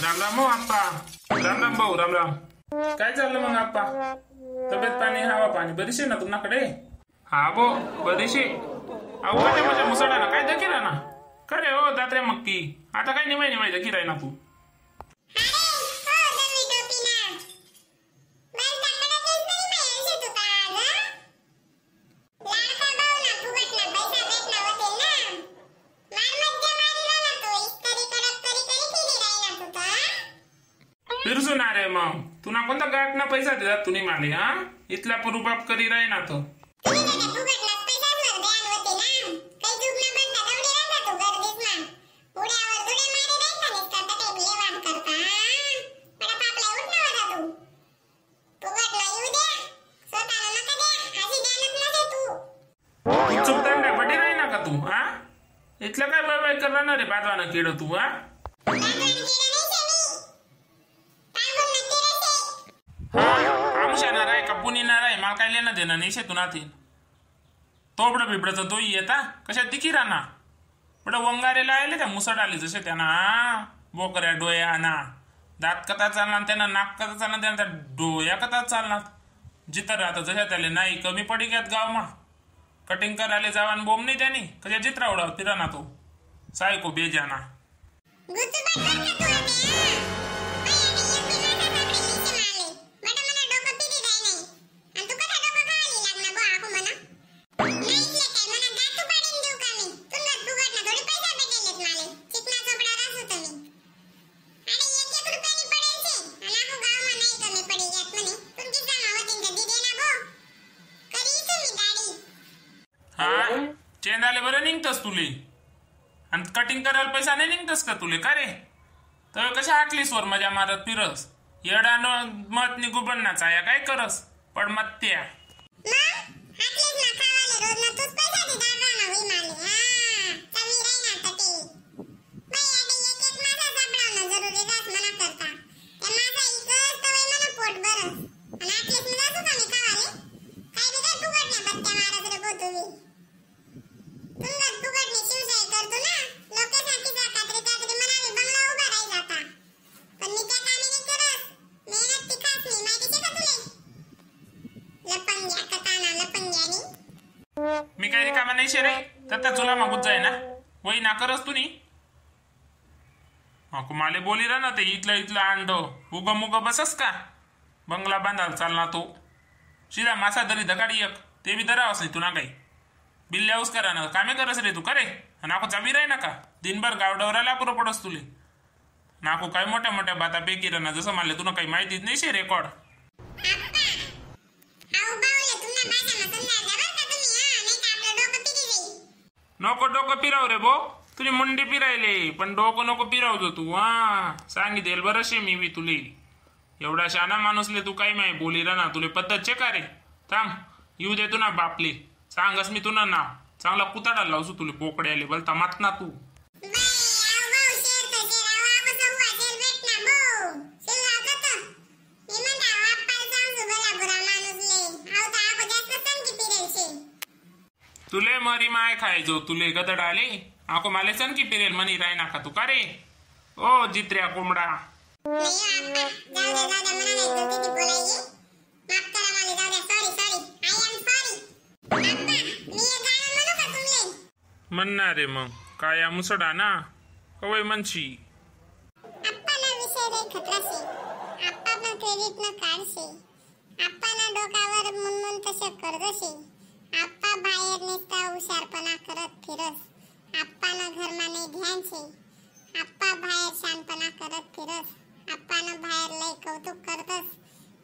राम राम हो आप्पा. राम राम भाऊ राम राम. काय चाललं मग आप्पा? तब्येत पाणी हवा पाणी बरीशी ना तुमच्याकडे? हा बो बरीशी. अहो काय माझ्या मुसळा ना काय दखीरा ना खरे हो दात्रे मक्की आता काय निमाय निमाय दखीराय ना तू. फिरसू ना रे मग तुला कोणता गाठ ना पैसा देतात तुम्ही माले हा इथला रुबाब करी राही ना तो. चुकताना पटी राही ना का तू हा इथलं काय बाय बाय करणार रे बाजवाना किड तू हा. आमुषा राय का पुणी नाराय मला काय लेणं देणं नाही शेतून आधी तोबड बिबडचं दोई येता कशा दिखी राहना बड वंगारेला आले त्या मुसड आली जसे त्यांना बोकऱ्या डोया ना दात कथा चालणार त्यांना नाक कथा चालणार त्यांना डोया कथा चालणार जिथं राहतं जशा त्याले नाही कमी पडी घ्यात गाव मा कटिंग करायला जावान बोम नाही त्याने कशा जित्रा उडाव फिराना तो सायको बेजाना. हा चेंदाले बरं निघतस तुले आणि कटिंग करायला पैसा नाही निघतस का तुले का रे तर कशा हाकलीस वर मजा मारत फिरस येडा मत निघुबन ना चाया काय करस पण मत त्या मी काही रिकामा नाही शे रे तर त्या चुला मागूच जाय ना वही ना करस तू नी माले बोली रा ना ते इथलं अंड उग मुग बसस का बंगला बांधाल चालना तो शिदा मासा दरी धगाडी एक ते बी धरावस नाही तुला काही बिल्ल्याऊस करा ना कामे करस रे तू करे नाको चाबी राही ना का दिनभर गावडवराला पुरं पडस तुले नाको काय मोठ्या मोठ्या बाता पेकी ना जसं मानले तुला काही माहितीच नाही शे रेकॉर्ड. नको डोकं पिराव रे भो तुझी मुंडी पिरायले पण डोकं नको पिराव जो तू हा सांगितलं बरं शे मी बी तुले एवढा शाना माणूसले तू काही माही बोली रा ना तुले पद्धत चे का रे थांब येऊ दे तू ना बापले सांगस मी तुला नाव चांगला कुताडा लावसू तुले बोकड्याले बोलता मात ना तू. तुले मरी माय खायचो तुले गदड आले आको माले सन की पिरेल मनी राय ना का तू का रे ओ जित्र्या कोंबडा. म्हणणार रे मग काय मुसडा ना कवय मनशी आप्पा बाहेर निघता हुशारपणा करत फिरस आप्पानं घरमा नाही ध्यान छे आप्पा बाहेर शानपणा करत फिरस आप्पानं बाहेर लय कौतुक करतस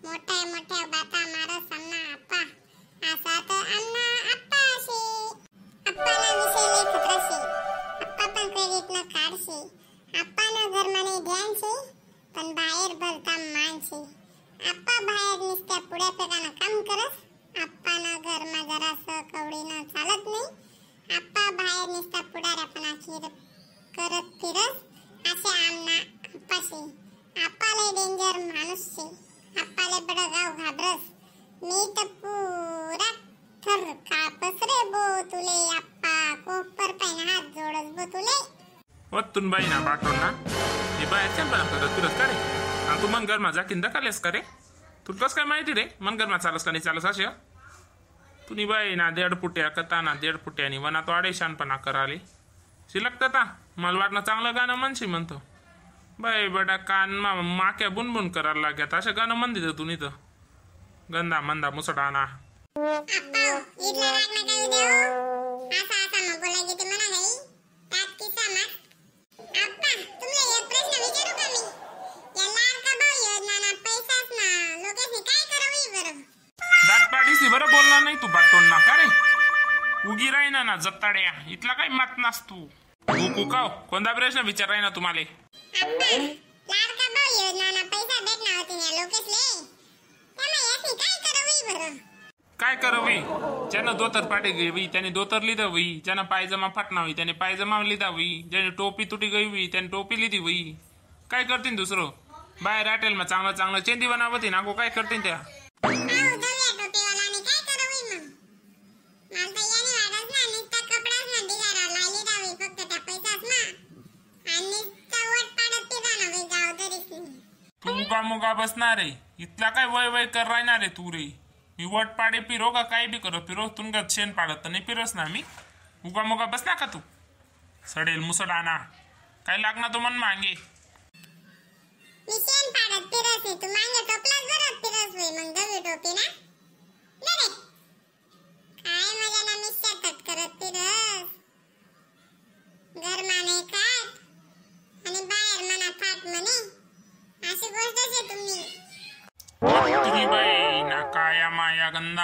मोठ्या मोठ्या बाता मारस अण्णा आप्पा असा तर अण्णा आप्पा शे आप्पाला विषय लय खतरा शे आप्पा पण क्रेडिट न काढशे आप्पानं घरमा नाही ध्यान छे पण बाहेर भलता मान छे आप्पा बाहेर निघता पुढे पेकानं काम करस आप्पानं घरमा जरासं कवडीनं चालत नाही आप्पा बाहेर निसता पुढाऱ्यापणा करत फिरस असे आमना आप्पाशे आप्पाले डेंजर माणूस शे आप्पाले बडं गाव घाबरस मी तर पुरा थर कापस रे बो तुले आप्पा कोपर पायना हात जोडस बो तुले ओतून बाई ना बाटो ना म्हणजे बाहेर पण करत फिरस का रे? आणि तू मन घरमा जाकीन दखालेस का रे? तुला कसं काय माहिती रे मन घरमा चालस का नाही चालस असे? तुनी बाई ना 1.5 फुट्या कथा ना 1.5 फुट्यानी वना तो आडेशानपणा कराले शिलकता ता मला वाटणं चांगलं गाणं म्हणशी म्हणतो बाई बडा कान माक्या बुनबुन करायला लाग्यात अशा गाणं म्हण दिलं तू तर गंदा मंदा मुसडाना इथला राग नका येऊ देऊ असा मग बोलायची ते म्हणा नाही त्यात किस्सा मग आप्पा तुमला एक प्रश्न विचारू का मी या लाडका भाऊ योजना पैसाच ना लोकांनी काय करावी बरं दात पाडीसी बरं बोलणार नाही तू बाटोन ना का रे उगी राही ना जत्ताड्या इथला काही मात नास तू कुकाव कोणता प्रश्न विचाराय ना तुम्हाला आप्पा लाडका भाऊ योजना पैसा भेटणार होती ना लोकेसले त्याला याची काय करावी बरं काय करावी ज्यानं दोतर पाटे गेवी त्याने दोतर लिदा होई ज्यानं पायजमा फाटना होई त्याने पायजमा लिदा होई ज्याने टोपी तुटी गई होई त्याने टोपी लिदी होई काय करतीन दुसरं बाहेर हॉटेल मा चांगलं चांगलं चेंदी बनावती नागो काय करतीन त्या तू का मुगा बसणार रे इथला काय वय वय कर राहणार रे तू रे मी वट पाडे पिरो का काय बी करो पिरो तुमका शेण पाडत तर नाही पिरोस ना मी उगा मुगा बसना का तू सडेल मुसडाना काय लागणार तो मन मागे मी शेण पाडत पिरस तू मागे टोपलाच बरं पिरस होई मग दवी टोपी ना रे काय मजा ना मी शेतात करत पिरस घरमाने खात आणि बाहेर मना फाट म्हणे अशी गोष्ट आहे तुम्ही तुम्ही बाई ना काया माया गंदा